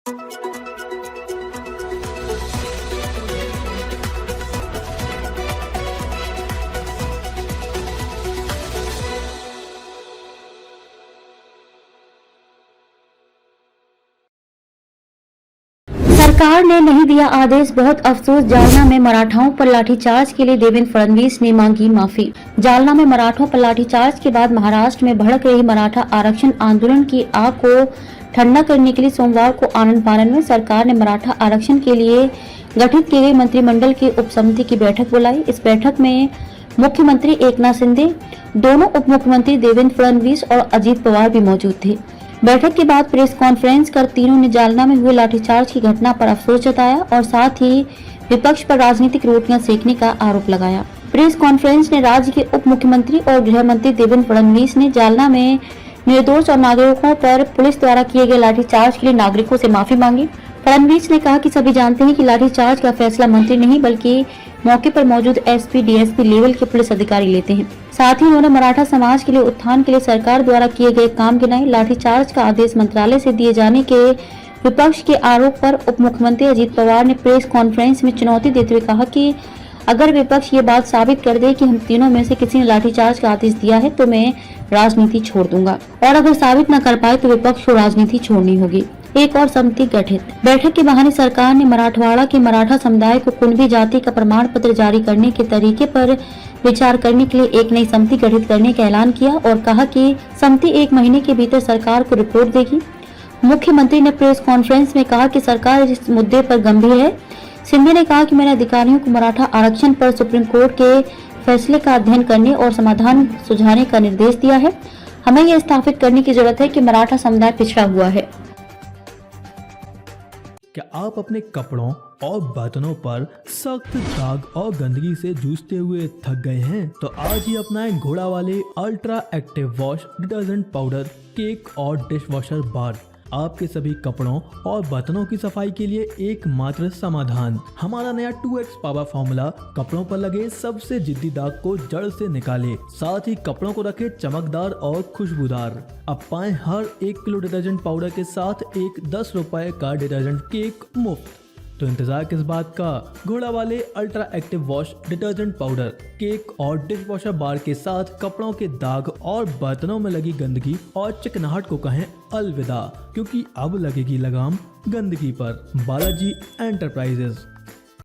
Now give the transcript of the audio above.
सरकार ने नहीं दिया आदेश, बहुत अफसोस। जालना में मराठाओं पर लाठीचार्ज के लिए देवेंद्र फडणवीस ने मांगी माफी। जालना में मराठों पर लाठीचार्ज के बाद महाराष्ट्र में भड़क रही मराठा आरक्षण आंदोलन की आग को ठंडा करने के लिए सोमवार को आनंद फानन में सरकार ने मराठा आरक्षण के लिए गठित की गई मंत्रिमंडल की उपसमिति की बैठक बुलाई। इस बैठक में मुख्यमंत्री एकनाथ शिंदे, दोनों उप मुख्यमंत्री देवेंद्र फडणवीस और अजित पवार भी मौजूद थे। बैठक के बाद प्रेस कॉन्फ्रेंस कर तीनों ने जालना में हुए लाठीचार्ज की घटना पर अफसोस जताया और साथ ही विपक्ष पर राजनीतिक रोटियां सेकने का आरोप लगाया। प्रेस कॉन्फ्रेंस में राज्य के उप मुख्यमंत्री और गृह मंत्री देवेंद्र फडणवीस ने जालना में निर्दोष और नागरिकों पर पुलिस द्वारा किए गए लाठीचार्ज के लिए नागरिकों से माफी मांगी। फडणवीस ने कहा कि सभी जानते हैं कि लाठीचार्ज का फैसला मंत्री नहीं बल्कि मौके पर मौजूद एसपी, डीएसपी लेवल के पुलिस अधिकारी लेते हैं। साथ ही उन्होंने मराठा समाज के लिए उत्थान के लिए सरकार द्वारा किए गए काम गिनाए। लाठीचार्ज का आदेश मंत्रालय से दिए जाने के विपक्ष के आरोप पर उप मुख्यमंत्री अजित पवार ने प्रेस कॉन्फ्रेंस में चुनौती देते हुए कहा कि अगर विपक्ष ये बात साबित कर दे कि हम तीनों में से किसी ने लाठीचार्ज का आदेश दिया है तो मैं राजनीति छोड़ दूंगा, और अगर साबित न कर पाए तो विपक्ष को राजनीति छोड़नी होगी। एक और समिति गठित। बैठक के बहाने सरकार ने मराठवाड़ा के मराठा समुदाय को कुणबी जाति का प्रमाण पत्र जारी करने के तरीके पर विचार करने के लिए एक नई समिति गठित करने का ऐलान किया और कहा कि समिति 1 महीने के भीतर सरकार को रिपोर्ट देगी। मुख्यमंत्री ने प्रेस कॉन्फ्रेंस में कहा कि सरकार इस मुद्दे पर गंभीर है। शिंदे ने कहा कि मैंने अधिकारियों को मराठा आरक्षण पर सुप्रीम कोर्ट के फैसले का अध्ययन करने और समाधान सुझाने का निर्देश दिया है। हमें यह स्थापित करने की जरूरत है कि मराठा समुदाय पिछड़ा हुआ है। क्या आप अपने कपड़ों और बर्तनों पर सख्त दाग और गंदगी से जूझते हुए थक गए हैं? तो आज ही अपनाएं घोड़ा वाले ultra active wash detergent powder, cake और डिश वॉशर बार। आपके सभी कपड़ों और बर्तनों की सफाई के लिए एकमात्र समाधान। हमारा नया 2x पावर फॉर्मूला कपड़ों पर लगे सबसे जिद्दी दाग को जड़ से निकाले, साथ ही कपड़ों को रखे चमकदार और खुशबूदार। अब पाएं हर 1 किलो डिटर्जेंट पाउडर के साथ एक 10 रुपए का डिटर्जेंट केक मुफ्त। तो इंतजार किस बात का? घोड़ा वाले ultra active wash detergent powder, cake और डिश वॉशर बार के साथ कपड़ों के दाग और बर्तनों में लगी गंदगी और चिकनाहट को कहें अलविदा, क्योंकि अब लगेगी लगाम गंदगी पर। बालाजी एंटरप्राइजेस।